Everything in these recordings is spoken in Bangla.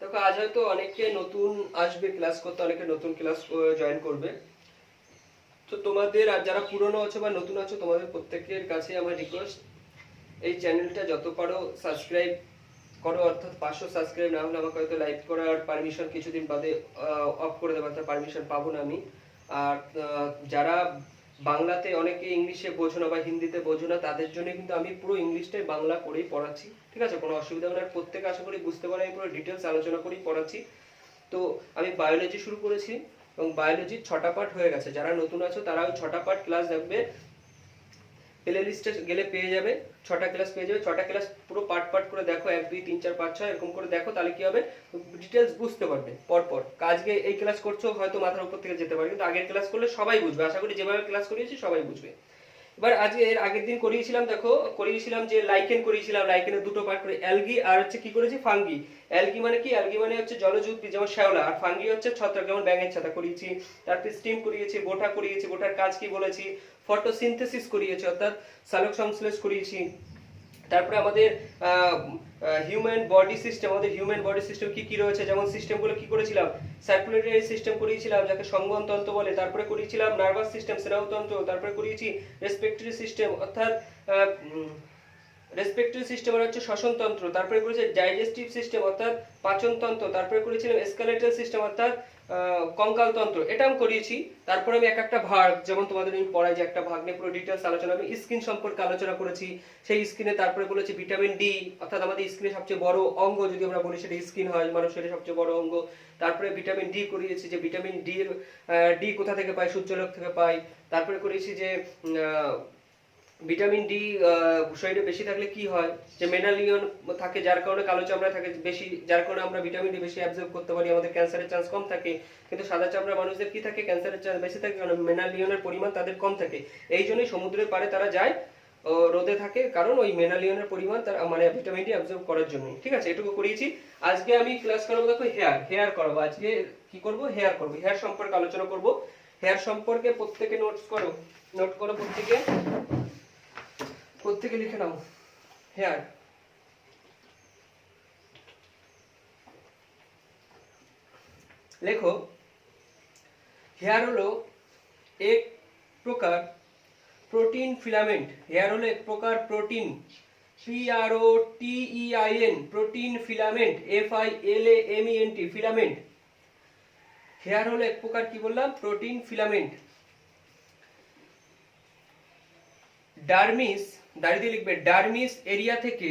দেখো আজ হয়তো অনেকে নতুন আসবে ক্লাস করতে, অনেকে নতুন ক্লাস জয়েন করবে। তো তোমাদের আর যারা পুরনো আছো বা নতুন আছো তোমাদের প্রত্যেকের কাছে আমার রিকোয়েস্ট, এই চ্যানেলটা যত পারো সাবস্ক্রাইব করো, অর্থাৎ 500 সাবস্ক্রাইব না হলে আমাকে হয়তো লাইভ করার পারমিশন কিছুদিন বাদে অফ করে দেবো, তার পারমিশন পাবো না আমি। আর যারা বাংলাতে অনেকে ইংলিশে বোঝো না বা হিন্দিতে বোঝো না, তাদের জন্য কিন্তু আমি পুরো ইংলিশটাই বাংলা করেই পড়াচ্ছি, ঠিক আছে? কোনো অসুবিধা হবে না, প্রত্যেকে আশা করি বুঝতে পারে, আমি পুরো ডিটেলস আলোচনা করেই পড়াচ্ছি। তো আমি বায়োলজি শুরু করেছি এবং বায়োলজির 6টা পার্ট হয়ে গেছে। যারা নতুন আছো তারা ওই 6টা পার্ট ক্লাস দেখবে, প্লে লিস্টে গেলে পেয়ে যাবে, 6টা ক্লাস পেয়ে যাবে। 6টা ক্লাস পুরো পার্ট পার্ট করে দেখো, 1 2 3 4 5 6 এরকম করে দেখো, তাহলে কি হবে, ডিটেলস বুঝতে পারবে পরপর। আজকে এই ক্লাস করছো হয়তো মাথার উপর থেকে যেতে পারে, কিন্তু আগের ক্লাস করলে সবাই বুঝবে, আশা করি যেভাবে ক্লাস করিয়েছি সবাই বুঝবে। এবার আজকে এর আগের দিন করিয়েছিলাম, দেখো করিয়েছিলাম যে লাইকেন করিয়েছিলাম, লাইকেনের দুটো পার্ট করে, অ্যালগি আর হচ্ছে কি করেছি ফাঙ্গি। অ্যালগি মানে কি, অ্যালগি মানে হচ্ছে জলজ উদ্ভিদ যেমন শ্যাওলা, আর ফাঙ্গি হচ্ছে ছত্রাক যেমন ব্যাঙের ছাতা করিয়েছি। তারপর স্টিম করিয়েছি, বোটা করিয়েছি, বোটার কাজ কি বলেছি, ফটোসিনথেসিস করিয়েছি অর্থাৎ সালোক সংশ্লেষ করিয়েছি। তারপরে আমাদের হিউম্যান বডি সিস্টেম, আমাদের হিউম্যান বডি সিস্টেম কি কি রয়েছে, যেমন সিস্টেমগুলো কি করেছিলাম, সার্কুলেটরি সিস্টেম করিয়েছিলাম যাকে সংবহনতন্ত্র বলে, তারপরে করিয়েছিলাম নার্ভাস সিস্টেম স্নায়ুতন্ত্র, তারপরে করিয়েছি রেসপিরেটরি সিস্টেম অর্থাৎ রেসপিরেটরি সিস্টেম হচ্ছে শ্বসনতন্ত্র, তারপরে করেছি ডাইজেস্টিভ সিস্টেম অর্থাৎ পাচনতন্ত্র, তারপরে করেছিলাম স্কেলেটাল সিস্টেম অর্থাৎ কঙ্কালতন্ত্র, এটা আমি করিয়েছি। তারপরে আমি এক একটা ভাগ, যেমন তোমাদের আমি পড়াই যে একটা ভাগ নিয়ে পুরো ডিটেলস আলোচনা, আমি স্কিন সম্পর্কে আলোচনা করেছি। সেই স্কিনে তারপরে বলেছি ভিটামিন ডি অর্থাৎ আমাদের স্কিনের সবচেয়ে বড় অঙ্গ যদি আমরা বলি সেটা স্কিন হয়, মানুষের সবচেয়ে বড় অঙ্গ। তারপরে ভিটামিন ডি করিয়েছি যে ভিটামিন ডি এর ডি কোথা থেকে পাই, সূর্যালোক থেকে পাই। তারপরে করেছি যে ভিটামিন ডি শরীরে বেশি থাকলে কি হয়, যে মেনালিয়ন থাকে যার কারণে কালো চামড়া থাকে বেশি, যার কারণে আমরা ভিটামিন ডি বেশি অ্যাবজর্ব করতে পারি, আমাদের ক্যান্সারের চান্স কম থাকে। কিন্তু সাদা চামড়া মানুষদের কি থাকে, ক্যান্সারের চান্স বেশি থাকে কারণ মেনালিয়নের পরিমাণ তাদের কম থাকে। এই জন্যই সমুদ্রের পাড়ে তারা যায়, রোদে থাকে, কারণ ওই মেনালিয়নের পরিমাণ তার মানে ভিটামিন ডি অ্যাবজর্ব করার জন্য, ঠিক আছে? এটুকু করিয়েছি। আজকে আমি ক্লাস করাবো দেখো হেয়ার করাবো। আজকে কি করব, হেয়ার করব, হেয়ার সম্পর্কে আলোচনা করব। হেয়ার সম্পর্কে প্রত্যেকে নোট করো প্রত্যেকে লিখে নাও হেয়ার। লেখো, হেয়ার হলো এক প্রকার প্রোটিন ফিলামেন্ট। হেয়ার হলো এক প্রকার protein, PROTEIN, protein filament, FILAMENT, filament. Hair হলো এক প্রকার কি বললাম, প্রোটিন ফিলামেন্ট। ডার্মিস, দাঁড়িয়ে দিয়ে লিখবে, ডার্মিস এরিয়া থেকে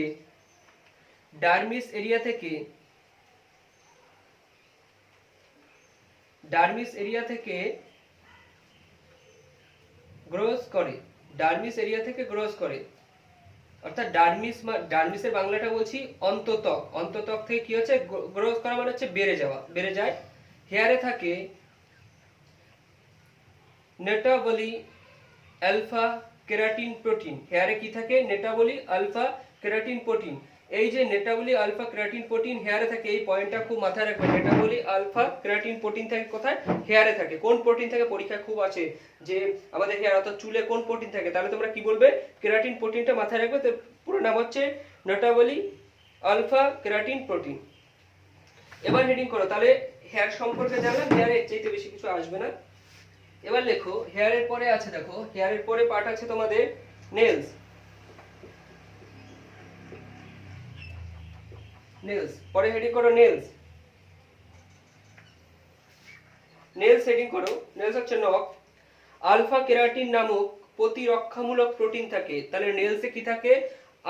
গ্রোস করে, অর্থাৎ ডার্মিসের বাংলাটা বলছি অন্ততক। অন্ততক থেকে কি হচ্ছে, গ্রোস করা মানে হচ্ছে বেড়ে যায়। হেয়ারে থাকে নেটাবলি অ্যালফা কেরাটিন প্রোটিন। হেয়ারে কি থাকে, নেটাবলি আলফা কেরাটিন প্রোটিন। এই যে নেটাবলি আলফা কেরাটিন প্রোটিন হেয়ারে থাকে, এই পয়েন্টটা খুব মাথায় রাখবে। নেটাবলি আলফা কেরাটিন প্রোটিন থাকে কোথায়, হেয়ারে থাকে। কোন প্রোটিন থাকে, পরীক্ষা খুব আছে যে আমাদের হেয়ার অর্থাৎ চুলে কোন প্রোটিন থাকে, তাহলে তোমরা কি বলবে, কেরাটিন প্রোটিনটা মাথায় রাখবে। তো পুরো নাম হচ্ছে নেটাবলি আলফা কেরাটিন প্রোটিন। এবার হেডিং করো, তাহলে হেয়ার সম্পর্কে জানলাম, হেয়ারে এর চাইতে বেশি কিছু আসবে না। এবার লেখো, হেয়ারের পরে আছে, দেখো হেয়ারের পরে পার্ট আছে তোমাদের নেলস। পরে হেডিং করো নেলস হেডিং করো। নেলস হচ্ছে নখ। আলফা কেরাটিন নামক প্রতিরক্ষামূলক প্রোটিন থাকে। তাহলে নেলসে কি থাকে,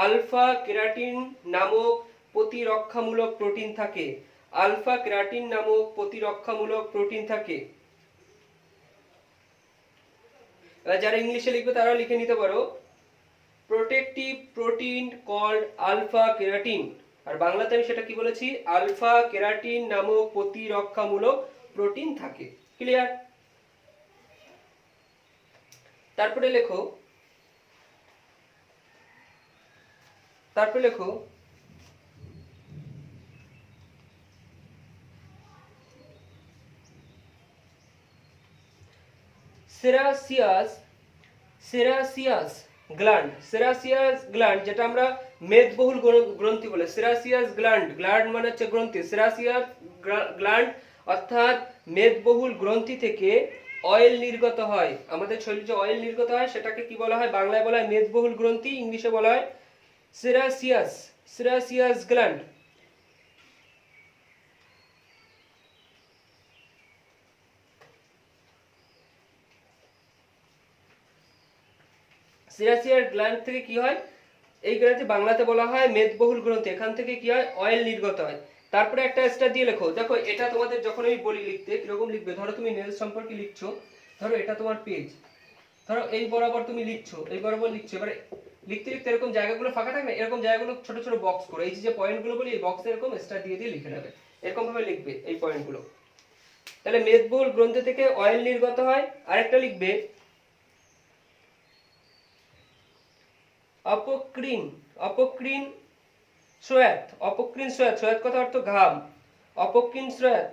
আলফা কেরাটিন নামক প্রতিরক্ষামূলক প্রোটিন থাকে। আলফা কেরাটিন নামক প্রতিরক্ষামূলক প্রোটিন থাকে। যারা ইংলিশে লিখবে তারা লিখে নিতে পারো, protective protein called alpha keratin. আর বাংলাতে আমি সেটা কি বলেছি, আলফা কেরাটিন নামক প্রতিরক্ষামূলক প্রোটিন থাকে। ক্লিয়ার? তারপরে লেখো সেরাসিয়াস গ্ল্যান্ড। যেটা আমরা মেদবহুল গ্রন্থি বলে। সেরাসিয়াস গ্ল্যান্ড, গ্ল্যান্ড মানে হচ্ছে গ্রন্থি, সেরাসিয়াস গ্ল্যান্ড অর্থাৎ মেদবহুল গ্রন্থি থেকে অয়েল নির্গত হয়। আমাদের শরীরে যে অয়েল নির্গত হয় সেটাকে কি বলা হয়? বাংলায় বলা হয় মেদবহুল গ্রন্থি, ইংলিশে বলা হয় সেরাসিয়াস, সেরাসিয়াস গ্ল্যান্ড। সেরাসিয়াস গ্ল্যান্ড থেকে কি হয়? এই গ্ল্যান্ডকে বাংলাতে বলা হয় মেদবহুল গ্রন্থি, এখান থেকে কি হয়? অয়েল নির্গত হয়। তারপরে একটা স্টার দিয়ে লেখো। দেখো এটা তোমাদের যখন আমি বলি লিখতে কিরকম লিখবে, ধরো তুমি নেলস সম্পর্কে লিখছো, ধরো এটা তোমার পেজ, ধরো এই বরাবর তুমি লিখছো, এই বরাবর লিখছো, এবারে লিখতে লিখতে এরকম জায়গাগুলো ফাঁকা থাকে না, এরকম জায়গাগুলো ছোট ছোট বক্স করে, এই যে পয়েন্টগুলো বলি এই বক্সে এরকম স্টার দিয়ে দিয়ে লিখে নেবে, এরকম ভাবে লিখবে এই পয়েন্টগুলো। তাহলে মেদবহুল গ্রন্থি থেকে অয়েল নির্গত হয়। আরেকটা লিখবে অপক্রিন, অপক্রিন শ্বেত, অপক্রিন শ্বেত, শ্বেত কথা অর্থ ঘাম, অপক্রিন শ্বেত,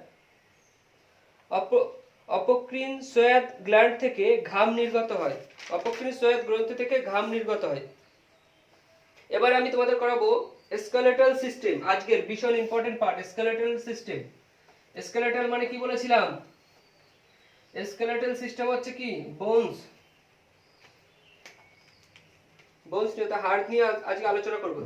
অপক্রিন শ্বেত গ্ল্যান্ড থেকে ঘাম নির্গত হয়, অপক্রিন শ্বেত গ্রন্থি থেকে ঘাম নির্গত হয়। এবার আমি তোমাদের করাবো স্কেলেটাল সিস্টেম, আজকের ভীষণ important part skeletal system. Skeletal মানে কি বলেছিলাম? স্কেলেটাল সিস্টেম হচ্ছে কি বোনস, বোনস নিয়ে, তো হাড় নিয়ে আজকে আলোচনা করব।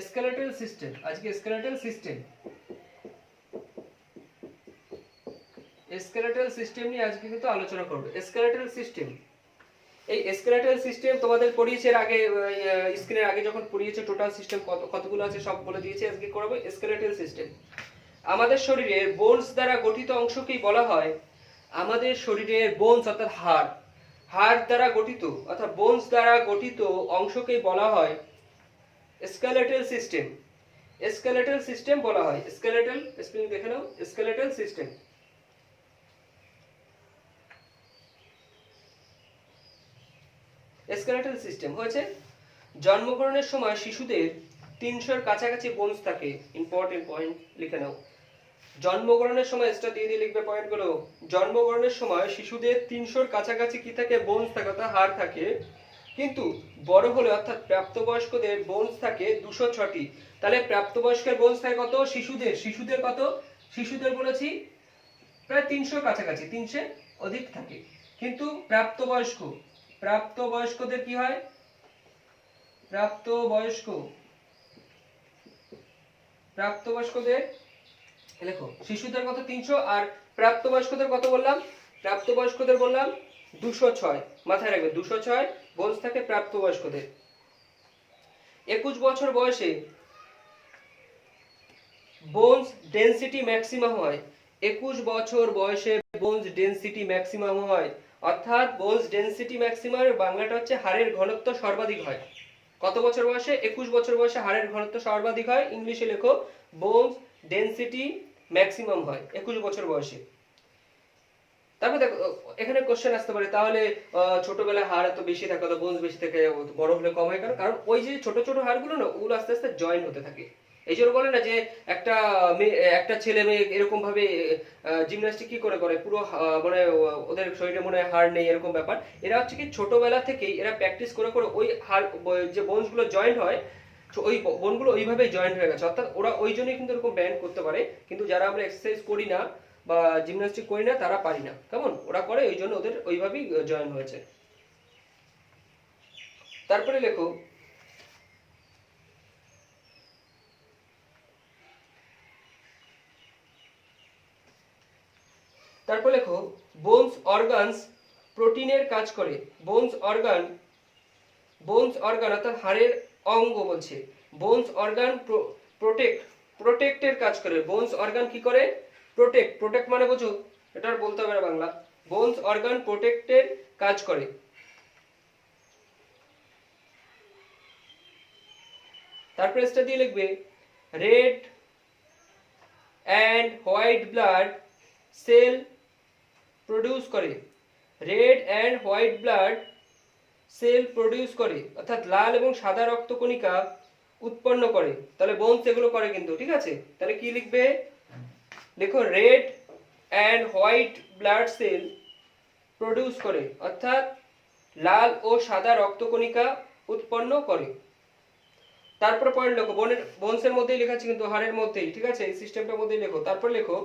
স্কেলেটাল সিস্টেম, আজকে স্কেলেটাল সিস্টেম, স্কেলেটাল সিস্টেম নিয়ে আজকে কিন্তু আলোচনা করব। স্কেলেটাল সিস্টেম, এই স্কেলেটাল সিস্টেম তোমাদের পড়িয়েছে এর আগে, স্ক্রিনের আগে যখন পড়িয়েছে টোটাল সিস্টেম কতগুলো আছে সব বলে দিয়েছে। আজকে করাবো স্কেলেটাল সিস্টেম। আমাদের শরীরের বোনস দ্বারা গঠিত অংশকেই বলা হয়, আমাদের শরীরের বোনস অর্থাৎ হাড়, হাড় দ্বারা গঠিত অর্থাৎ বোনস দ্বারা গঠিত অংশকেই বলা হয় স্কেলেটাল সিস্টেম, স্কেলেটাল সিস্টেম বলা হয়। স্কেলেটাল স্পেলিং দেখে নাও, স্কেলেটাল সিস্টেম। স্কেলেটাল সিস্টেম হয়েছে জন্মগ্রহণের সময় শিশুদের 300-র কাছাকাছি বোনস থাকে। ইম্পর্টেন্ট পয়েন্ট লিখে নাও। জন্মগ্রহণের সময় এটা দিয়ে দিয়ে লিখবে পয়েন্টগুলো। জন্মগ্রহণের সময় শিশুদের 300-র কাছাকাছি কি থাকে? বোনস থাকে অর্থাৎ হাড় থাকে। কিন্তু বড় হলে অর্থাৎ প্রাপ্তবয়স্কদের বোনস থাকে 206টি। তাহলে প্রাপ্তবয়স্কের বোনস থাকে কত? শিশুদের, শিশুদের কত? শিশুদের বলেছি প্রায় 300-র কাছাকাছি, 300 অধিক থাকে। কিন্তু প্রাপ্তবয়স্ক, প্রাপ্তবয়স্কদের কি হয়? প্রাপ্তবয়স্ক, প্রাপ্তবয়স্কদের দেখো শিশুদের কত? 300, আর প্রাপ্তবয়স্কদের কত বললাম? প্রাপ্তবয়স্কদের বললাম 206। মাথায় রাখবে 206 বোনস থাকে প্রাপ্তবয়স্কদের। 21 বছর বয়সে বোনস ডেনসিটি ম্যাক্সিমাম হয়। 21 বছর বয়সে বোনস ডেনসিটি ম্যাক্সিমাম হয়, অর্থাৎ বোনস ডেনসিটি ম্যাক্সিমাম বাংলাটা হচ্ছে হাড়ের ঘনত্ব সর্বাধিক হয়। কত বছর বয়সে? 21 বছর বয়সে হাড়ের ঘনত্ব সর্বাধিক হয়। ইংলিশে লেখো বোনস ডেনসিটি ম্যাক্সিমাম হয় 21 বছর বয়সে। তারপর দেখো এখানে কোশ্চেন আসতে পারে, তাহলে ছোটবেলায় হাড় এত বেশি থাকে, তো বোনস বেশি থাকে, বড় হলে কম হয় কেন? কারণ ওই যে ছোট ছোট হাড়গুলো না, ওগুলো আস্তে আস্তে জয়েন হতে থাকে। এই জন্য বলে না যে একটা একটা ছেলে মেয়ে এরকম ভাবে জিমন্যাস্টিক কি করে করে পুরো মানে ওদের শরীরে মনে হয় হাড় নেই এরকম ব্যাপার। এরা হচ্ছে কি ছোটবেলা থেকেই এরা প্র্যাকটিস করে করে ওই হাড় যে বোনস গুলো জয়েন্ট হয়, ওই বোনগুলো ওইভাবেই জয়েন্ট হয়ে গেছে, অর্থাৎ ওরা ওই জন্যই কিন্তু এরকম ব্যান্ড করতে পারে। কিন্তু যারা আমরা এক্সারসাইজ করি না বা জিমন্যাস্টিক করি না তারা পারি না। কেমন? ওরা করে ওই জন্য ওদের ওইভাবেই জয়েন হয়েছে। তারপরে লেখো তারপর লেখো বোনস অর্গানস প্রোটিনের কাজ করে। বোনস অর্গান, বোনস অর্গান অর্থাৎ হাড়ের অঙ্গ বলছে। বোনস অর্গান প্রোটেক্ট, প্রোটেক্টের কাজ করে। বোনস অর্গান কি করে? প্রোটেক্ট, প্রোটেক্ট মানে বোঝো, এটা আর বলতে হবে না বাংলা। বোনস অর্গান প্রোটেক্টের কাজ করে। তারপরে এসটা দিয়ে লিখবে red and white blood cell produce করে, red and white blood cell produce করে, অর্থাৎ লাল এবং সাদা রক্তকণিকা উৎপন্ন করে। তাহলে বোনস এগুলো করে কিন্তু, ঠিক আছে। তাহলে কি লিখবে, দেখো red and white blood cell produce করে, অর্থাৎ লাল ও সাদা রক্তকণিকা উৎপন্ন করে। তারপর পয়েন্ট লেখো, বোনসের মধ্যেই লেখা আছে কিন্তু, হাড়ের মধ্যেই, ঠিক আছে, এই সিস্টেমটার মধ্যেই লেখো। তারপর লেখো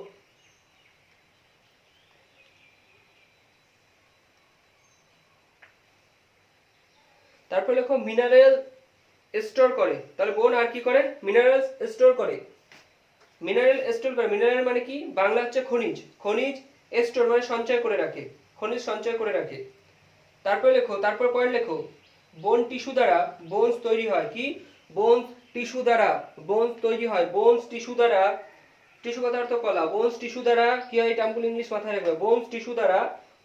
মিনারেল স্টোর করে। তাহলে বোন আর কি করে, মিনারেল স্টোর করে। মিনারেল স্টোর করে, মিনারেল মানে কি, বাংলা হচ্ছে খনিজ, খনিজ স্টোর মানে সঞ্চয় করে রাখে, খনিজ সঞ্চয় করে রাখে। তারপর লেখো, তারপর পয়েন্ট লেখো, বোন টিস্যু দ্বারা বোনস তৈরি হয়, কি, বোনস টিস্যু দ্বারা বোনস তৈরি হয়, বোনস টিস্যু দ্বারা, টিস্যু কথার অর্থ কলা, বোনস টিস্যু দ্বারা কি হয়, এই টার্মগুলো ইংলিশ মাথায় রাখবে, বোনস টিস্যু দ্বারা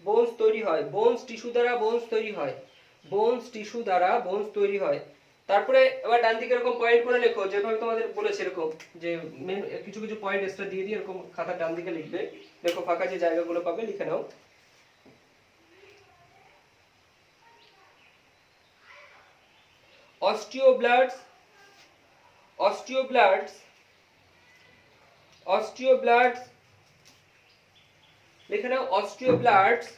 বোনস তৈরি হয়, বোনস টিস্যু দ্বারা বোনস তৈরি হয়, বোনস টিস্যু দ্বারা বোনস তৈরি হয়। তারপরে এবার ডান দিকে এরকম পয়েন্ট করে লেখো, যেভাবে তোমাদের বলেছে এরকম, যে কিছু কিছু পয়েন্ট এক্সট্রা দিয়ে দিয়ে এরকম খাতার ডান দিকে লিখবে। দেখো ফাঁকা যে জায়গাগুলো পাবে লিখে নাও। osteoblasts osteoblasts osteoblasts লিখে নাও, osteoblasts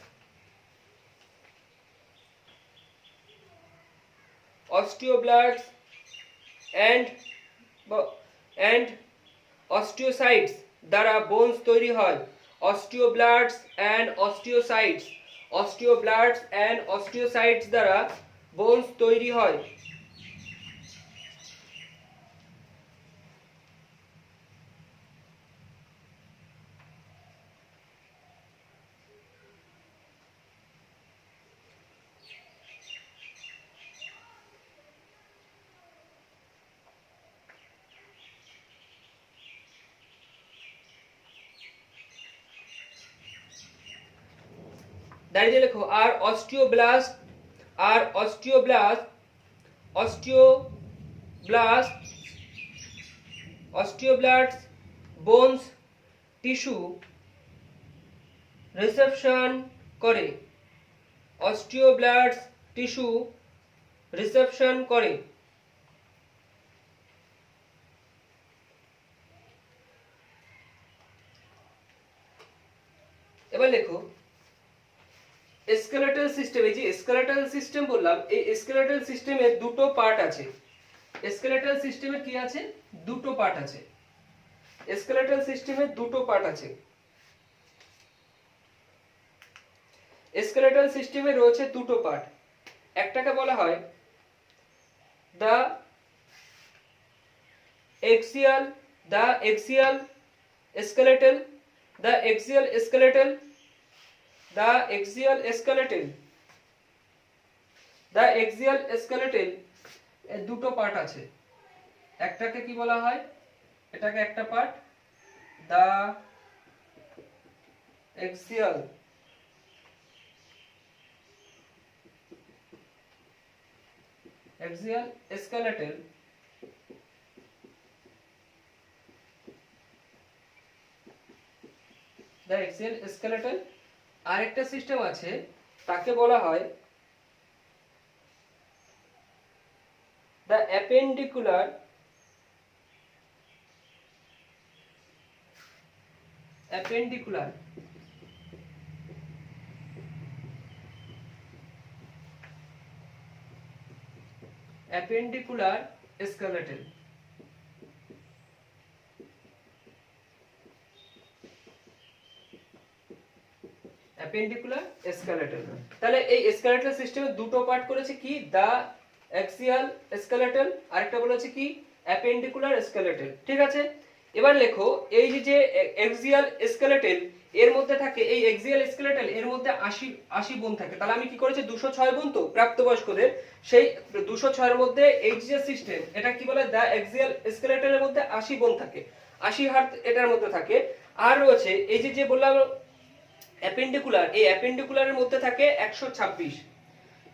osteoblasts and osteocytes দ্বারা বোনস তৈরি হয়, osteoblasts and osteocytes দ্বারা বোনস তৈরি হয়। দাঁড়িয়ে লেখো, আর osteoblasts bones টিস্যু রিসেপশন করে, osteoblasts টিস্যু রিসেপশন করে। এবার লেখো স্কেলেটাল সিস্টেম, এই যে স্কেলেটাল সিস্টেম বললাম, এই স্কেলেটাল সিস্টেমে দুটো পার্ট আছে। স্কেলেটাল সিস্টেমে কি আছে, দুটো পার্ট আছে। স্কেলেটাল সিস্টেমে দুটো পার্ট আছে। স্কেলেটাল সিস্টেমে রয়েছে দুটো পার্ট। একটাকে বলা হয় the axial skeletal, the axial skeletal, the axial skeletal, the axial skeletal, এর দুটো পার্ট আছে। একটাকে কি বলা হয়, এটাকে একটা part the axial skeletal, the axial skeletal. আরেকটা সিস্টেম আছে, তাকে বলা হয় the appendicular appendicular appendicular skeleton. Appendicular skeleton. তাহলে এই স্কেলেটাল সিস্টেমে দুটো পার্ট করেছে, কি, দা অ্যাক্সিয়াল স্কেলেটন, আরেকটা বলেছে কি, অ্যাপেন্ডিকুলার স্কেলেটন। ঠিক আছে, এবার লেখো, এই যে অ্যাক্সিয়াল স্কেলেটন এর মধ্যে থাকে, এই অ্যাক্সিয়াল স্কেলেটন এর মধ্যে 80 বোন থাকে। তাহলে আমি কি করেছি, 206 বোন তো প্রাপ্তবয়স্কদের, সেই 206 এর মধ্যে এই যে সিস্টেম, এটা কি বলে, দা অ্যাক্সিয়াল স্কেলেটনের মধ্যে 80 বোন থাকে, 80 হাড় এটার মধ্যে থাকে। আর রয়েছে এই যে বললাম অ্যাপেন্ডিকুলার, এই অ্যাপেন্ডিকুলারের মধ্যে থাকে 126,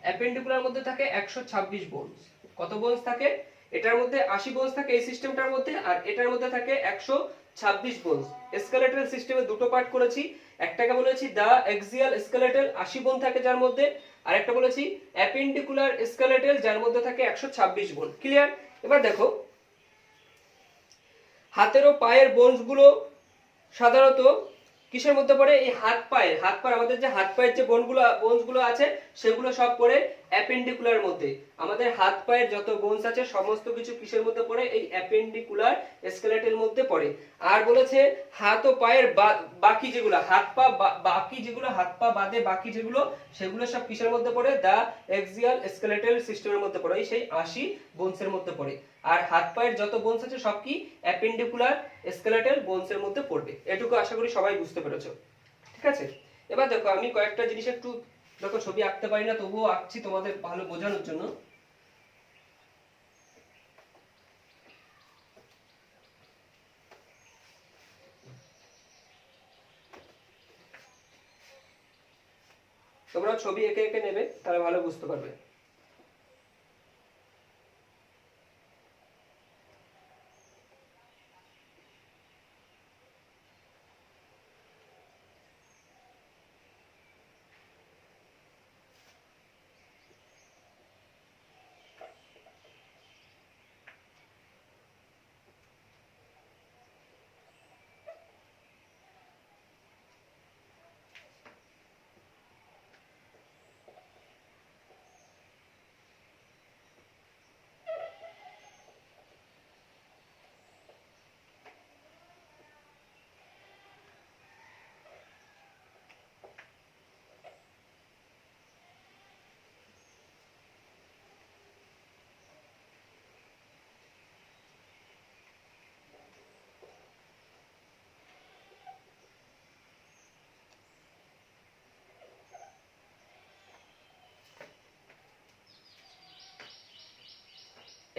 অ্যাপেন্ডিকুলার মধ্যে থাকে 126 বোনস। কত বোনস থাকে, এটার মধ্যে 80 বোনস থাকে এই সিস্টেমটার মধ্যে, আর এটার মধ্যে থাকে 126 বোনস। স্কেলেটাল সিস্টেমে দুটো পার্ট করেছি, একটাকে বলেছি দা এক্সিয়াল স্কেলেটাল 80 বোন থাকে যার মধ্যে, আর একটা বলেছি অ্যাপেন্ডিকুলার স্কেলেটাল যার মধ্যে থাকে 126 বোন। ক্লিয়ার? এবার দেখো হাতের ও পায়ের বোনস গুলো সাধারণত কিসের মধ্যে পড়ে? এই হাত পায়ের আমাদের যে হাত পায়ের যে বোনস গুলো আছে সেগুলো সব পড়ে অ্যাপেন্ডিকুলার মধ্যে। আমাদের হাত পায়ের যত বোনস আছে সমস্ত কিছু কিসের মধ্যে পড়ে? এই অ্যাপেন্ডিকুলার স্কেলেটের মধ্যে পড়ে। আর বলেছে হাত ও পায়ের বাকি যেগুলো হাত পা বাদে বাকি যেগুলো সেগুলো সব কিসের মধ্যে পড়ে? দা এক্সিয়াল স্কেলেটাল সিস্টেমের মধ্যে পড়ে, সেই 80 বোনসের মধ্যে পড়ে। আর হাত পায়ের যত বোনস আছে সব কি অ্যাপেন্ডিকুলার স্কেলেটাল বোনসের মধ্যে পড়বে। এটুকু আশা করি সবাই বুঝতে পেরেছো। ঠিক আছে? এবার দেখো আমি কয়েকটা জিনিস একটু দেখো ছবি আঁকতে পারি না তবুও আঁকছি তোমাদের ভালো বোঝানোর জন্য। তোমরা ছবি এঁকে এঁকে নেবে, তাহলে ভালো বুঝতে পারবে।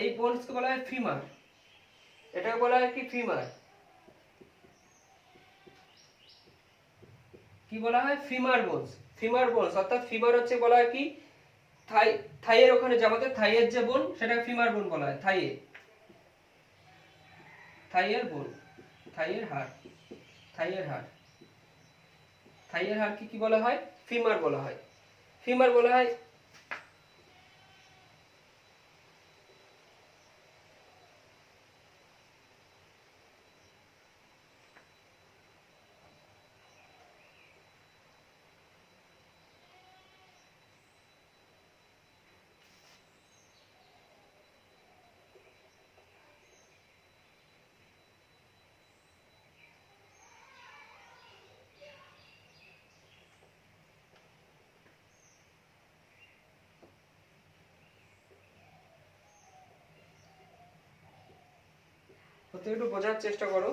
এই বোনসকে বলা হয় ফিমার, এটাকে বলা হয় কি? ফিমার। কি বলা হয়? Femur bones. ফিমার বোনস অর্থাৎ ফিমার হচ্ছে বলা হয় কি থাইয়ের ওখানে যে আমাদের থাইয়ের যে বোন সেটাকে ফিমার বোন বলা হয়। থাইয়ের বোন, থাইয়ের হাড়, থাইয়ের হাড়, থাইয়ের হাড়কে কি বলা হয়? ফিমার বলা হয়। ফিমার বলা হয়। একটু বোঝার চেষ্টা করো।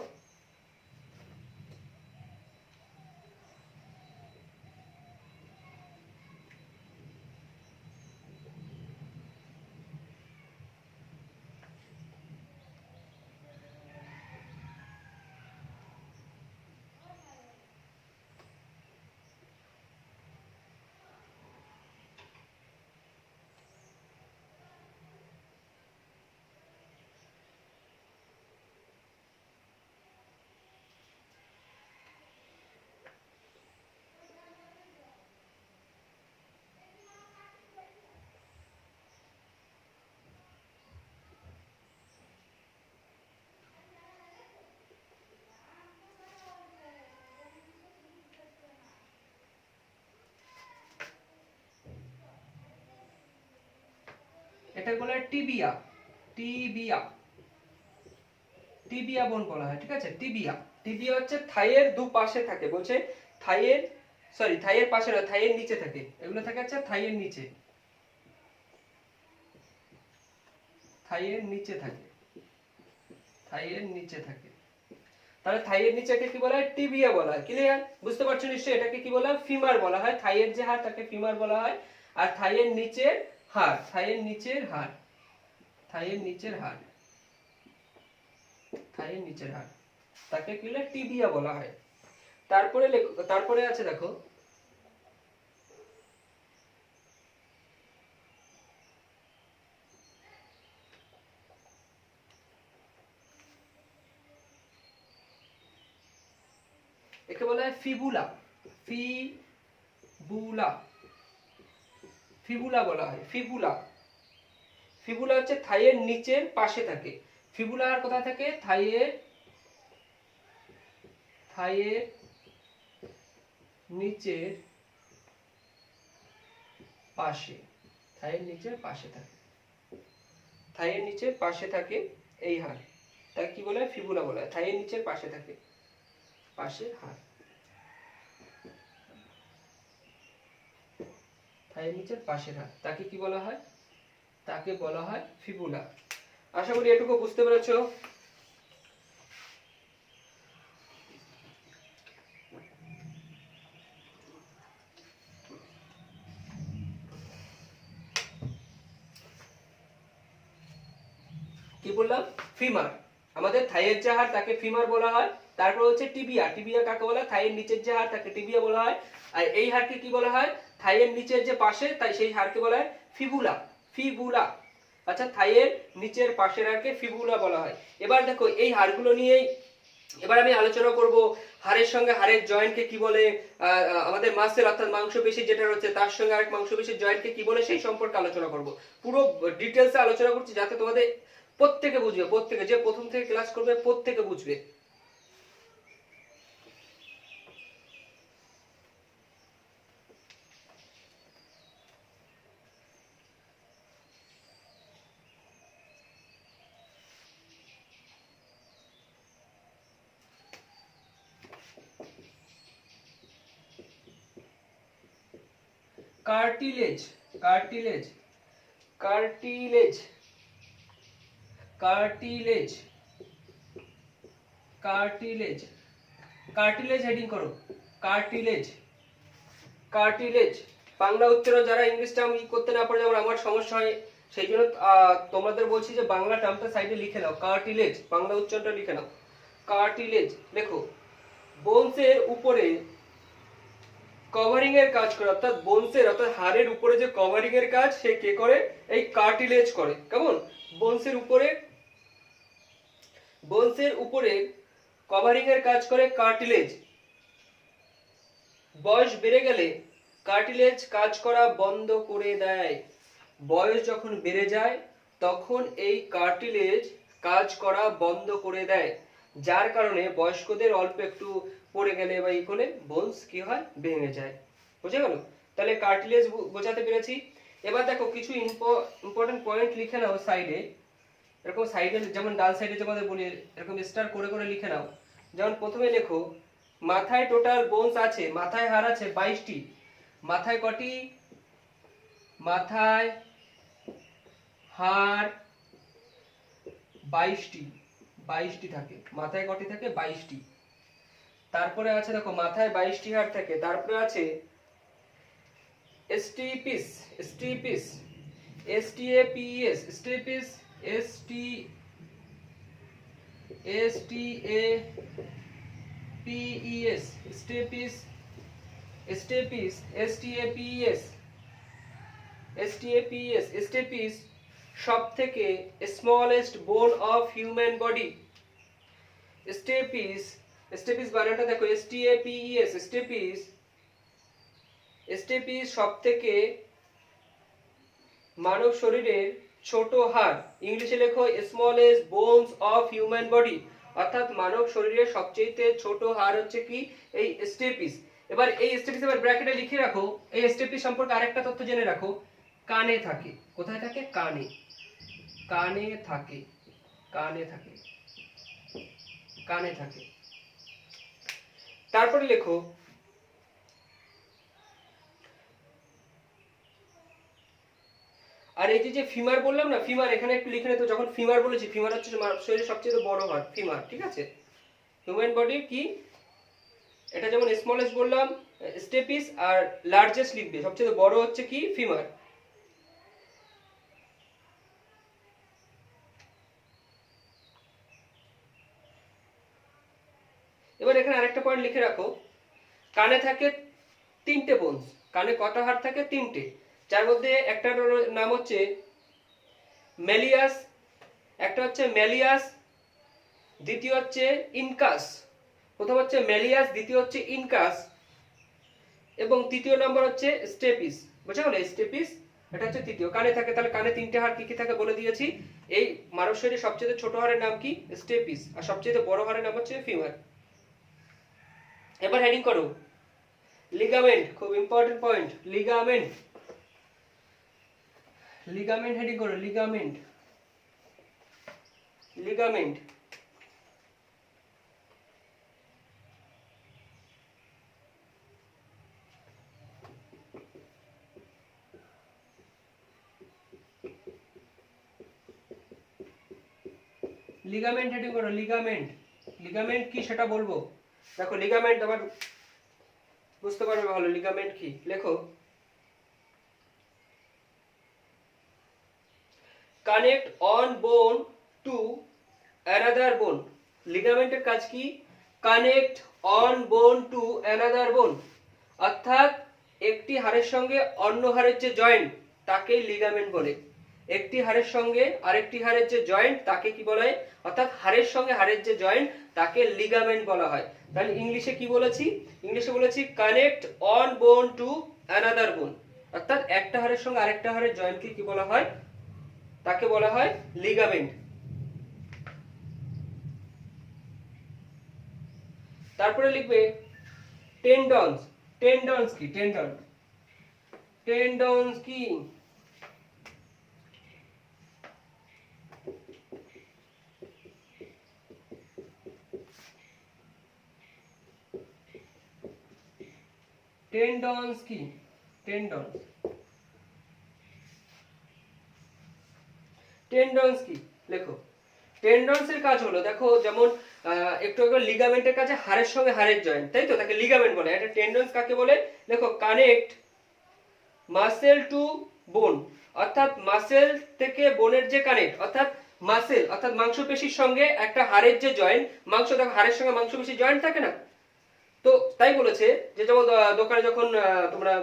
এটা বলা হয় টিবিয়া। টিবিয়া, টিবিয়া বোন বলা হয়। ঠিক আছে? টিবিয়া, টিবিয়া হচ্ছে থাইয়ের দুপাশে থাকে। বলছে থাইয়ের, সরি থাইয়ের পাশে না, থাইয়ের নিচে থাকে। এগুলো থাকে আচ্ছা থাইয়ের নিচে, থাইয়ের নিচে থাকে, থাইয়ের নিচে থাকে। তাহলে থাইয়ের নিচেকে কি বলা হয়? টিবিয়া বলা হয়। ক্লিয়ার? বুঝতে পারছো নিশ্চয়ই? এটাকে কি বলা হয়? ফিমার বলা হয়। থাইয়ের যে হাড় তাকে ফিমার বলা হয়। আর থাইয়ের নিচের হাড়, থাইয়ের নিচের হাড়, থাইয়ের নিচের হাড়, থাইয়ের নিচের হাড় তাকে কি বলে? টিবিয়া বলা হয়। তারপরে আছে দেখো এটাকে বলা হয় ফিবুলা। ফিবুলা, ফিবুলা বলা হয়। ফিবুলা, ফিবুলা হচ্ছে থাইয়ের নিচের পাশে থাকে। ফিবুলা আর কোথায় থাকে? থাইয়ের নিচের পাশে, থাইয়ের নিচের পাশে থাকে, থাইয়ের নিচের পাশে থাকে এই হাড়, তাকে কি বলে হয়? ফিবুলা বলা হয়। থাইয়ের নিচের পাশে থাকে, পাশের হাড়, থাইয়ের নিচের পাশের হাড়, তাকে কি বলা হয়? তাকে বলা হয় ফিবুলা। আশা করি এটুকু বুঝতে পেরেছো। কি বললাম? ফিমার, আমাদের থাইয়ের যে হাড় তাকে ফিমার বলা হয়। তারপর হচ্ছে টিবিয়া। টিবিয়া কাকে বলা হয়? থাইয়ের নিচের যে হাড় তাকে টিবিয়া বলা হয়। আর এই হাড়কে কি বলা হয়? থাইয়ের নিচের যে পাশে, তাই সেই হাড়কে বলা হয় ফিবুলা। ফিবুলা, আচ্ছা, থাইয়ের নিচের পাশের হাড়কে ফিবুলা বলা হয়। এবার দেখো এই হাড়গুলো নিয়েই এবার আমি আলোচনা করব হাড়ের সঙ্গে হাড়ের জয়েন্টকে কি বলে, আমাদের মাসেল অর্থাৎ মাংসপেশি যেটা রয়েছে তার সঙ্গে আরেক মাংসপেশির জয়েন্টকে কি বলে সেই সম্পর্কে আলোচনা করব। পুরো ডিটেইলসে আলোচনা করছি যাতে তোমাদের প্রত্যেকে বুঝবে, প্রত্যেকে যে প্রথম থেকে ক্লাস করবে প্রত্যেকে বুঝবে। Cartilage, cartilage, cartilage, cartilage, cartilage, cartilage heading করো। কার্টিলেজ, কার্টিলেজ, বাংলা উচ্চারণ যারা ইংলিশ টার্ম করতে না পারে, যেমন আমার সমস্যা হয়, সেই জন্য তোমাদের বলছি যে বাংলা টার্মটা সাইডে লিখে নাও। কার্টিলেজ, বাংলা উচ্চারণটা লিখে নাও। কার্টিলেজ লেখো। বোনসের উপরে কভারিং এর কাজ করে, অর্থাৎ বোনসের অর্থাৎ হাড়ের উপরে যে কভারিং এর কাজ সে কে করে? এই কার্টিলেজ করে। কেমন? বোনসের উপরে, বোনসের উপরে কভারিং এর কাজ করে কার্টিলেজ। বয়স বেড়ে গেলে কার্টিলেজ কাজ করা বন্ধ করে দেয়। বয়স যখন বেড়ে যায় তখন এই কার্টিলেজ কাজ করা বন্ধ করে দেয়, যার কারণে বয়স্কদের অল্প একটু পড়ে গেলে বা ই করলে বোনস কি হয়? ভেঙে যায়। বুঝে গেল? তাহলে কার্টিলেজ বোঝাতে পেরেছি। এবার দেখো কিছু ইম্পর্টেন্ট পয়েন্ট লিখে নাও সাইডে, এরকম সাইডে, যেমন ডান সাইডে তোমাদের বলি এরকম স্টার করে করে লিখে নাও। যেমন প্রথমে লেখো মাথায় টোটাল বোনস আছে, মাথায় হাড় আছে 22টি। মাথায় কটি? মাথায় হাড় 22টি, 22টি থাকে। মাথায় কটি থাকে? 22টি। তারপরে আছে দেখো মাথায় 22টি হাড় থাকে, তারপরে আছে stapes, stapes, S T A P E S, stapes, STAPES, stapes, stapes, STAPES, STAPES, stapes সবথেকে smallest bone of human body. Stapes, stapes বানানটা দেখো, STAPES, স্টেপিস, স্টেপিস সবথেকে মানব শরীরের ছোট হাড়। ইংলিশে লেখো smallest bones of human body, অর্থাৎ মানব শরীরের সবচেয়ে ছোট হাড় হচ্ছে কি? এই স্টেপিস। এবার এই স্টেপিস এবার ব্র্যাকেটে লিখে রাখো। এই স্টেপিস সম্পর্কে আরেকটা তথ্য জেনে রাখো, কানে থাকে। কোথায় থাকে? কানে, কানে থাকে, কানে থাকে, কানে থাকে। তারপরে লেখো আর এই যে ফিমার বললাম না, ফিমার এখানে একটু লিখে নিতে। যখন ফিমার বলেছি, ফিমার হচ্ছে শরীরের সবচেয়ে বড় হাড়, ফিমার, ঠিক আছে? হিউম্যান বডি কি এটা, যেমন স্মলেস্ট বললাম স্টেপিস, আর লার্জেস্ট লিখবে, সবচেয়ে বড় হচ্ছে কি? ফিমার। এবার এখানে আরেকটা পয়েন্ট লিখে রাখো, কানে থাকে 3টে বোনস। কানে কটা হাড় থাকে? 3টে, যার মধ্যে একটা নাম হচ্ছে মেলিয়াস, একটা হচ্ছে ম্যালিয়াস, দ্বিতীয় হচ্ছে ইনকাস, প্রথম হচ্ছে মেলিয়াস, দ্বিতীয় হচ্ছে ইনকাস এবং তৃতীয় নম্বর হচ্ছে স্টেপিস। বুঝা গেল? স্টেপিস এটা হচ্ছে তৃতীয়। কানে থাকে, তাহলে কানে তিনটে হাড় কি কি থাকে বলে দিয়েছি। এই মানব শরীরের সবচেয়ে ছোট হাড়ের নাম কি? স্টেপিস। আর সবচেয়ে বড় হাড়ের নাম হচ্ছে ফিমার। এবার হেডিং করো লিগামেন্ট, খুব important point. Ligament, ligament heading করো লিগামেন্ট। লিগামেন্ট লিগামেন্ট হেডিং করো লিগামেন্ট। লিগামেন্ট কি সেটা বলবো। দেখো লিগামেন্ট আবার বুঝতে পারবে ভালো লিগামেন্ট কি। লেখো কানেক্ট অন বোন টু অ্যানাদার বোন। লিগামেন্টের কাজ কি? কানেক্ট অন বোন টু অ্যানাদার বোন, অর্থাৎ একটি হাড়ের সঙ্গে অন্য হাড়ের যে জয়েন্ট তাকে লিগামেন্ট বলে। একটি হাড়ের সঙ্গে আরেকটি হাড়ের যে জয়েন্ট তাকে কি বলা হয়? অর্থাৎ হাড়ের সঙ্গে হাড়ের যে জয়েন্ট তাকে লিগামেন্ট বলা হয়। তাহলে ইংলিশে কি বলেছি? ইংলিশে বলেছি কানেক্ট অন বোন টু অ্যানাদার বোন, অর্থাৎ একটা হাড়ের সঙ্গে আরেকটা হাড়ের জয়েন্টকে কি বলা হয়? তাকে বলা হয় লিগামেন্ট। তারপরে লিখবে টেন্ডনস। টেন্ডনস কি? টেন্ডন, টেন্ডনস কি? টেন্ডনস কি? টেন্ডনস, টেন্ডনস কি? লেখো টেন্ডনসের কাজ হলো, দেখো যেমন একটু আগে লিগামেন্টের কাছে হাড়ের সঙ্গে হাড়ের জয়েন্ট, তাই তো, তাকে লিগামেন্ট বলে। এটা টেন্ডনস কাকে বলে? দেখো কানেক্ট মাসেল টু বোন, অর্থাৎ মাসেল থেকে বোনের যে কানেক্ট, অর্থাৎ মাসেল অর্থাৎ মাংসপেশির সঙ্গে একটা হাড়ের যে জয়েন্ট, মাংস দেখো হাড়ের সঙ্গে মাংসপেশি জয়েন্ট থাকে না? তো তাই বলেছে যে যেমন দোকানে যখন তোমরা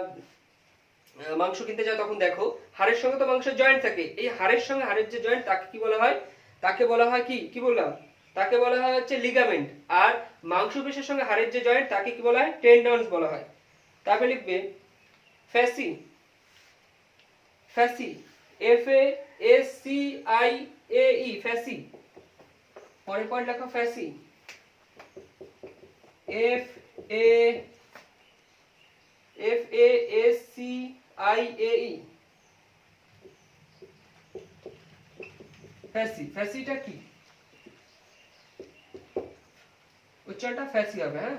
মাংস কিনতে যাও তখন দেখো হাড়ের সঙ্গে তো মাংসের জয়েন্ট থাকে। এই হাড়ের সঙ্গে হাড়ের যে জয়েন্ট তাকে কি বলা হয়? তাকে বলা হয় কি? কি বললাম? তাকে বলা হয় হচ্ছে লিগামেন্ট। আর মাংসপেশির সঙ্গে হাড়ের যে জয়েন্ট তাকে কি বলা হয়? টেন্ডনস বলা হয়। তারপরে লিখবে fascia. Fascia, F A S C I A E, fascia. পরের পয়েন্ট লেখো fascia, F A F A S C I A E, fascia. ফ্যাসিটা কি? উচ্চারণটা ফ্যাসি হবে। হ্যাঁ,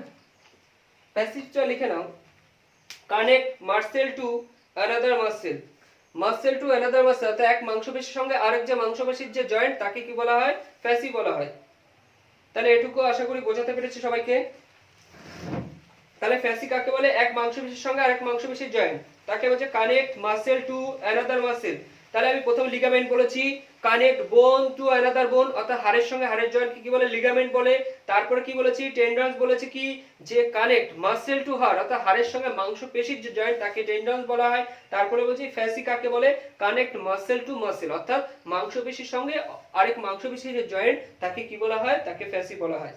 প্যাসিভটা লিখে নাও। Connect muscle to another muscle. Muscle to another muscle, অর্থাৎ এক মাংসপেশির সঙ্গে আরেক যে মাংসপেশির যে জয়েন্ট তাকে কি বলা হয়? ফ্যাসি বলা হয়। তাহলে এটুকু আশা করি বোঝাতে পেরেছি সবাইকে। তাহলে ফ্যাসি কাকে বলে? এক মাংসপেশির সঙ্গে আরেক মাংসপেশির জয়েন্ট তাকে বলছে connect muscle to another muscle. তাহলে আমি প্রথম লিগামেন্ট বলেছি, কানেক্ট বোন টু অ্যানাদার বোন, অর্থাৎ হাড়ের সঙ্গে হাড়ের জয়েন্টকে কি বলে? লিগামেন্ট বলে। তারপরে কি বলেছি? টেন্ডনস বলেছি কি? যে কানেক্ট মাসেল টু হাড়, অর্থাৎ হাড়ের সঙ্গে মাংসপেশির যে জয়েন্ট তাকে টেন্ডনস বলা হয়। তারপরে বলছি ফ্যাসি কাকে বলে? কানেক্ট মাসেল টু মাসেল, অর্থাৎ মাংসপেশির সঙ্গে আরেক মাংসপেশির যে জয়েন্ট তাকে কি বলা হয়? তাকে ফ্যাসি বলা হয়।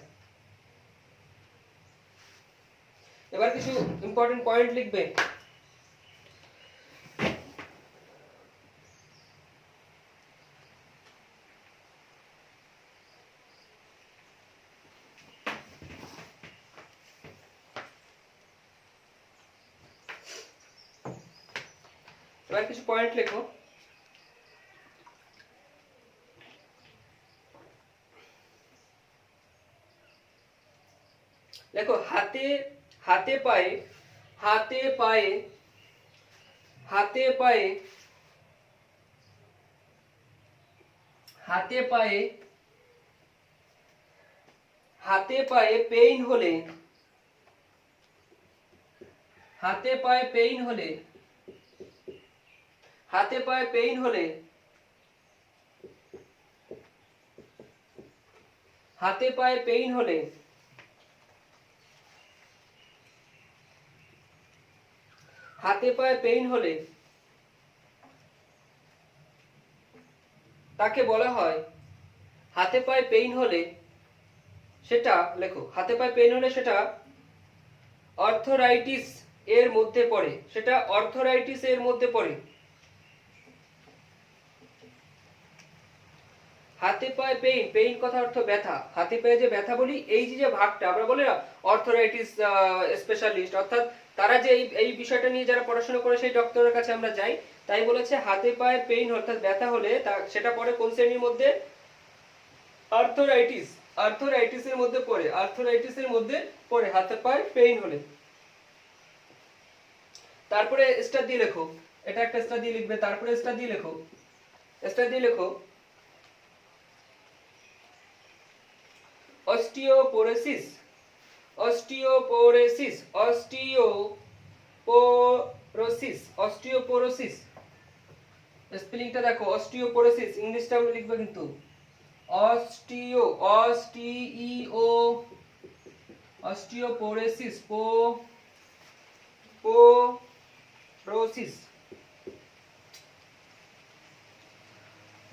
এবার কিছু ইম্পর্টেন্ট পয়েন্ট লিখবে। এবার কিছু পয়েন্ট লেখো। দেখো হাতে হাতে পায়ে হাতে পায়ে হাতে পায়ে হাতে পায়ে হাতে পায়ে পেইন হলে, হাতে পায়ে পেইন হলে, হাতে পায়ে পেইন হলে, হাতে পায়ে পেইন হলে হাতে পায়ে পেইন হলে তাকে বলা হয়, হাতে পায়ে পেইন হলে সেটা লেখো, হাতে পায়ে পেন হলে সেটা অর্থোরাইটিস এর মধ্যে পড়ে, সেটা অর্থোরাইটিস এর মধ্যে পড়ে। হাতে পায়ে পেইন, পেইন কথা অর্থ ব্যথা, হাতে পায়ে যে ব্যথা বলি, এই যে ভাগটা আমরা বলি না অর্থোরাইটিস স্পেশালিস্ট, অর্থাৎ তারা যে এই বিষয়টা নিয়ে যারা পড়াশোনা করে সেই ডক্টরের কাছে আমরা যাই, তাই বলেছে হাতে পায়ে পেইন অর্থাৎ ব্যথা হলে সেটা পড়ে কোন শ্রেণীর মধ্যে? আর্থরাইটিস, আর্থরাইটিস এর মধ্যে পড়ে, আর্থরাইটিস এর মধ্যে পড়ে হাতে পায়ে পেইন হলে। তারপরে স্টার দিয়ে লেখো, এটা একটা স্টার দিয়ে লিখবে, তারপরে স্টার দিয়ে লেখো, স্টার দিয়ে লেখো অস্টিওপোরোসিস, অস্টিওপোরোসিস, অস্টিওপোরোসিস, অস্টিওপোরোসিস স্পেলিংটা দেখো, অস্টিওপোরোসিস ইংলিশটা আমরা লিখবে কিন্তু osteo, osteo, osteoporosis, porosis,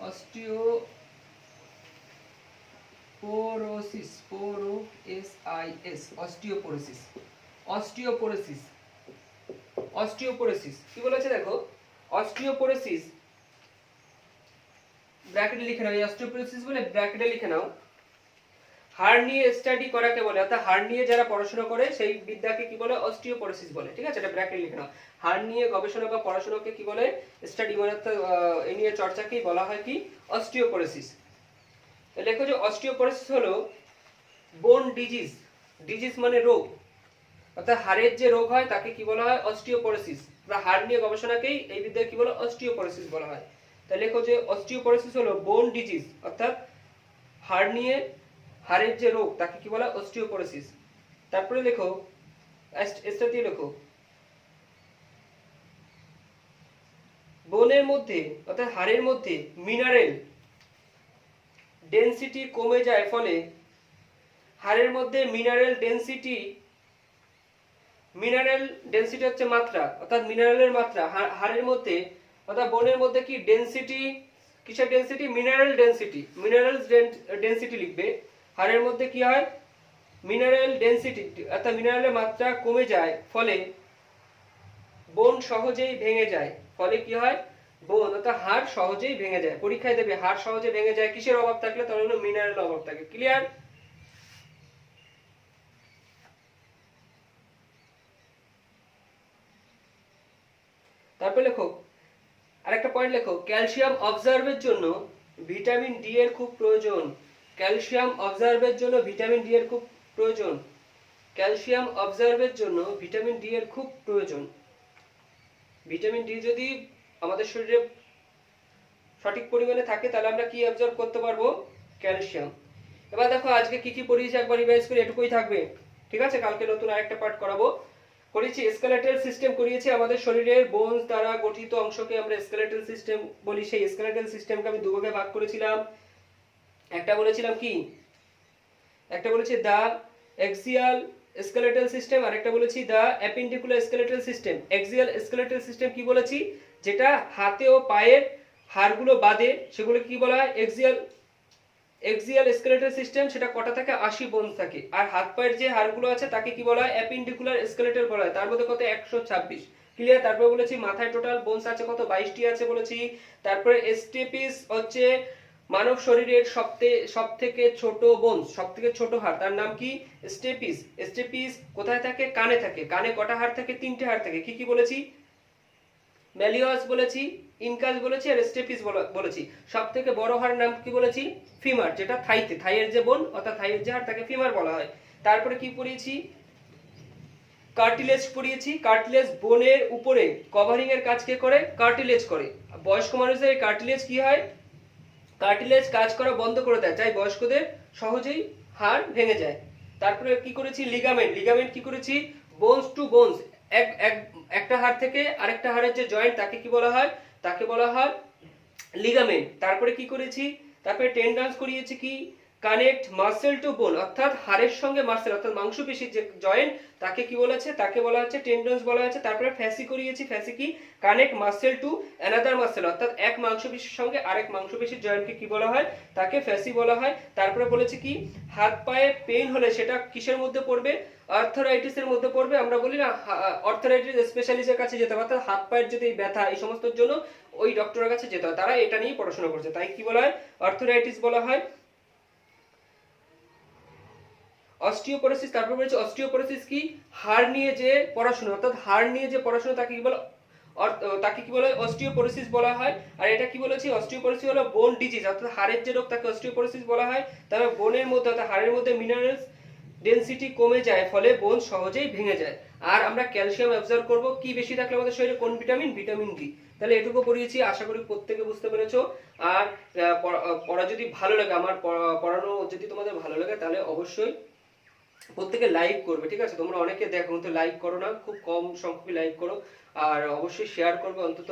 osteoporosis, poro S I S, osteoporosis, osteoporosis, osteoporosis কি বলেছে দেখো, অস্টিওপোরোসিস ব্র্যাকেটে লিখে নাও, এই অস্টিওপোরোসিস বলে ব্র্যাকেটে লিখে নাও। হাড় নিয়ে স্টাডি করাকে বলে, অর্থাৎ হাড় নিয়ে যারা পড়াশোনা করে সেই বিদ্যাকে কি বলে? অস্টিওপোরোসিস বলে। ঠিক আছে, এটা ব্র্যাকেটে লিখে নাও। হাড় নিয়ে গবেষণা বা পড়াশোনাকে কি বলে? স্টাডি মানে এই নিয়ে চর্চাকেই বলা হয় কি? অস্টিওপোরোসিস। লেখো যে অস্টিওপোরোসিস হলো বোন ডিজিজ, ডিজিজ মানে রোগ, অর্থাৎ হাড়ের যে রোগ হয় তাকে কি বলা হয়? অস্টিওপোরোসিস। বা হাড় নিয়ে গবেষণাকেই এই বিদ্যা কি বলে? অস্টিওপোরোসিস বলা হয়। তাহলে লেখো যে অস্টিওপোরোসিস হলো বোন ডিজিজ, অর্থাৎ হাড় নিয়ে হাড়ের যে রোগ তাকে কি বলা? অস্টিওপোরোসিস। তারপরে লেখো, এসটা দিয়ে লেখো বোনের মধ্যে অর্থাৎ হাড়ের মধ্যে মিনারেল ডেনসিটি কমে যায়, ফলে হাড়ের মধ্যে মিনারেল ডেনসিটি, মিনারেল ডেনসিটি হচ্ছে মাত্রা, অর্থাৎ মিনারেলের মাত্রা হাড়ের মধ্যে অর্থাৎ বোনের মধ্যে কি ডেনসিটি, কিসের density? Mineral density, mineral density লিখবে। হাড়ের মধ্যে কি হয়? মিনারেল ডেনসিটি অর্থাৎ মিনারেলের মাত্রা কমে যায়, ফলে বোন সহজেই ভেঙে যায়। ফলে কি হয়? বোন অর্থাৎ হাড় সহজেই ভেঙে যায়। পরীক্ষায় দেবে হাড় সহজে ভেঙে যায় কিসের অভাব থাকলে? তাহলে হলো মিনারেল অভাব থাকে। ক্লিয়ার? তারপর লেখো আরেকটা পয়েন্ট লেখো, ক্যালসিয়াম অবজার্ভের জন্য ভিটামিন ডি এর খুব প্রয়োজন। ক্যালসিয়াম অবজার্ভের জন্য ভিটামিন ডি এর খুব প্রয়োজন। ক্যালসিয়াম অবজার্ভের জন্য ভিটামিন ডি এর খুব প্রয়োজন। ভিটামিন ডি যদি আমাদের শরীরে সঠিক পরিমাণে থাকে তাহলে আমরা কি অবজার্ভ করতে পারবো? ক্যালসিয়াম। এবার দেখো আজকে কি কি পড়িয়েছি একবার রিভাইজ করে, এটুকুই থাকবে। ঠিক আছে, কালকে নতুন আরেকটা পার্ট করাবো। করেছি স্কেলেটাল সিস্টেম করিয়েছি, আমাদের শরীরের বোনস দ্বারা গঠিত অংশকে আমরা স্কেলেটাল সিস্টেম বলি। সেই স্কেলেটাল সিস্টেমকে আমি দুভাগে ভাগ করেছিলাম। একটা বলেছিলাম কি? একটা বলেছি দা এক্সিয়াল স্কেলেটাল সিস্টেম, আর একটা বলেছি the appendicular skeletal system. Axial skeletal system কি বলেছি? যেটা হাতে ও পায়ের হাড়গুলো বাঁধে সেগুলো কি বলা হয়? Axial, axial skeletal system. সেটা কটা থাকে? 80 বোনস থাকে। আর হাত পায়ের যে হাড়গুলো আছে তাকে কি বলা হয়? অ্যাপেন্ডিকুলার স্কেলেটাল বলা হয়। তার মধ্যে কত? 126। ক্লিয়ার? তারপরে বলেছি মাথায় টোটাল বোনস আছে কত? 22টি আছে বলেছি। তারপরে স্টেপিস হচ্ছে মানব শরীরের সবথেকে ছোট বোনস, সবথেকে ছোট হাড়, তার নাম কি? স্টেপিস। স্টেপিস কোথায় থাকে? কানে থাকে। কানে কটা হাড় থাকে? 3টে হাড় থাকে। কি কি বলেছি? ম্যালিয়াস বলেছি, ইনকাস বলেছি, আর স্টেপিস বলেছি। সবথেকে বড় হাড় নাম কি বলেছি? ফিমার, যেটা থাইতে, থাইয়ের যে বোন অর্থাৎ থাইয়ের যে হাড় তাকে ফিমার বলা হয়। তারপরে কি পড়িয়েছি? কার্টিলেজ পড়িয়েছি। কার্টিলেজ বোনের উপরে কভারিং এর কাজ কে করে? কার্টিলেজ করে। বয়স্ক মানুষদের কার্টিলেজ কি হয়? কার্টিলেজ কাজ করা বন্ধ করে দেয়, তাই বয়স্কদের সহজেই হাড় ভেঙে যায়। তারপরে কি করেছি? লিগামেন্ট। লিগামেন্ট কি করেছি? বোনস টু বোনস, একটা হাড় থেকে আরেকটা হাড়ের যে জয়েন্ট তাকে কি বলা হয়? তাকে বলা হয় লিগামেন্ট। তারপরে কি করেছি? তারপরে টেন্ডনস করিয়েছি কি? কানেক্ট মাসেল টু বোন, অর্থাৎ হাড়ের সঙ্গে মাসেল অর্থাৎ মাংসপেশির যে জয়েন্ট তাকে কি বলা আছে, তাকে বলা হচ্ছে টেন্ডনস বলা হচ্ছে। তারপরে ফ্যাসি করিয়েছি, ফ্যাসি কি connect muscle to another muscle, অর্থাৎ এক মাংসপেশির সঙ্গে আরেক মাংসপেশির জয়েন্টকে কি বলা হয়, তাকে ফ্যাসি বলা হয়। তারপরে বলেছি কি হাত পায়ে পেইন হলে সেটা কিসের মধ্যে পড়বে, আর্থারাইটিস এর মধ্যে পড়বে। আমরা বলি না আর্থারাইটিস স্পেশালিস্টের কাছে যেতে হবে, অর্থাৎ হাত পায়ের যদি ব্যথা এই সমস্তর জন্য ওই ডক্টরের কাছে যেতে হয়, তারা এটা নিয়ে পড়াশোনা করছে, তাই কি বলা হয় আর্থারাইটিস বলা হয়। অস্টিওপোরোসিস, তারপর বলেছে অস্টিওপোরোসিস কি হাড় নিয়ে যে পড়াশোনা, অর্থাৎ হাড় নিয়ে যে পড়াশোনা তাকে কি বলে, তাকে কি বলে অস্টিওপোরোসিস বলা হয়। আর এটা কি বলেছি অস্টিওপোরোসিস হলো বোন ডিজিজ, অর্থাৎ হাড়ের যে রোগ তাকে অস্টিওপোরোসিস বলা হয়। তবে বোনের মধ্যে অর্থাৎ হাড়ের মধ্যে মিনারেলস ডেনসিটি কমে যায়, ফলে বোন সহজেই ভেঙে যায়। আর আমরা ক্যালসিয়াম অ্যাবজর্ব করব কি বেশি থাকলে আমাদের শরীরে, কোন ভিটামিন, ভিটামিন ডি। তাহলে এটুকু পড়িয়েছি, আশা করি প্রত্যেকে বুঝতে পেরেছো। আর পড়া যদি ভালো লাগে, আমার পড়ানো যদি তোমাদের ভালো লাগে, তাহলে অবশ্যই প্রত্যেকে লাইক করবে, ঠিক আছে? তোমরা অনেকে দেখো কিন্তু লাইক করো না, খুব কম সংখ্যক লাইক করো। আর অবশ্যই শেয়ার করবে, অন্তত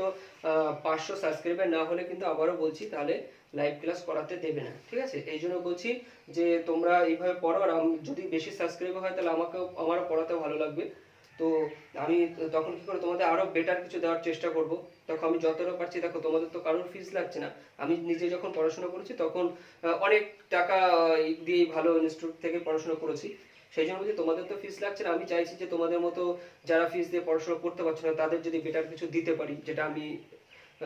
500 সাবস্ক্রাইবার না হলে কিন্তু আবারও বলছি তাহলে লাইভ ক্লাস করাতে দেবে না, ঠিক আছে? এই জন্য বলছি যে তোমরা এইভাবে পড়ো, আর যদি বেশি সাবস্ক্রাইবার হয় তাহলে আমারও পড়াতে ভালো লাগবে। তো আমি তখন কি করে তোমাদের আরো বেটার কিছু দেওয়ার চেষ্টা করব। তখন আমি যতটা পারছি, দেখো তোমাদের তো কারোর ফিস লাগছে না, আমি নিজে যখন পড়াশোনা করেছি তখন অনেক টাকা দিয়ে ভালো ইনস্টিটিউট থেকে পড়াশোনা করেছি, সেই জন্য বলছি তোমাদের তো ফিস লাগছে না। আমি চাইছি যে তোমাদের মতো যারা ফিস দিয়ে পড়াশোনা করতে পারছে না তাদের যদি বেটার কিছু দিতে পারি, যেটা আমি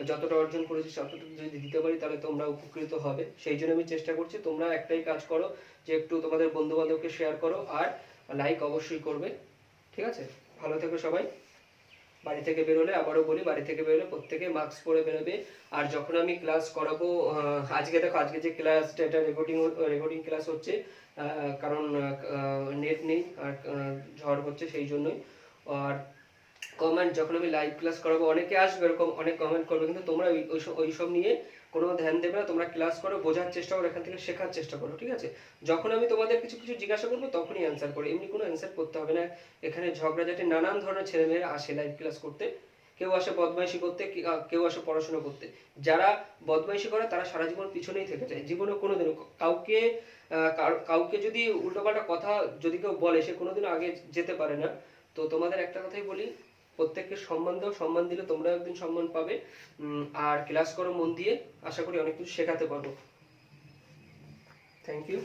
যতটা অর্জন করেছি ততটুকু যদি দিতে পারি তাহলে তোমরা উপকৃত হবে। সেই জন্য আমি চেষ্টা করছি, তোমরা একটাই কাজ করো যে একটু তোমাদের বন্ধু বান্ধবকে শেয়ার করো আর লাইক অবশ্যই করবে, ঠিক আছে? ভালো থেকো সবাই। বাড়ি থেকে বেরোলে, আবারও বলি, বাড়ি থেকে বেরোলে প্রত্যেকে মাস্ক পরে বেরোবে। আর যখন আমি ক্লাস করাবো, আজকে দেখো আজকে যে ক্লাসটা এটা রেকর্ডিং ক্লাস হচ্ছে, কারণ নেট নেই আর ঝড় হচ্ছে সেই জন্যই। আর কমেন্ট যখন আমি লাইভ ক্লাস করাবো অনেকে আসবে, এরকম অনেক কমেন্ট করবে, কিন্তু তোমরা ওইসব নিয়ে কোনো ধ্যান দেবে না। তোমরা ক্লাস করো, বোঝার চেষ্টা করো, এখান থেকে শেখার চেষ্টা করো, ঠিক আছে? যখন আমি তোমাদের কিছু কিছু জিজ্ঞাসা করবো তখনই অ্যান্সার করো, এমনি কোনো অ্যান্সার করতে হবে না। এখানে ঝগড়াঝাটি নানান ধরনের ছেলেমেয়েরা আসে লাইভ ক্লাস করতে, কেউ আসে বদমাইশি করতে, কেউ আসে পড়াশোনা করতে। যারা বদমাইশি করে তারা সারা জীবন পিছনেই থেকে যায়, জীবনে কোনোদিনও কাউকে যদি উল্টোপাল্টা কথা যদি কেউ বলে সে কোনোদিনও আগে যেতে পারে না। তো তোমাদের একটা কথাই বলি, প্রত্যেককে সম্মান দাও, সম্মান দিলে তোমরা একদিন সম্মান পাবে। আর ক্লাস করো মন দিয়ে, আশা করি অনেক কিছু শেখাতে পারবো। Thank you.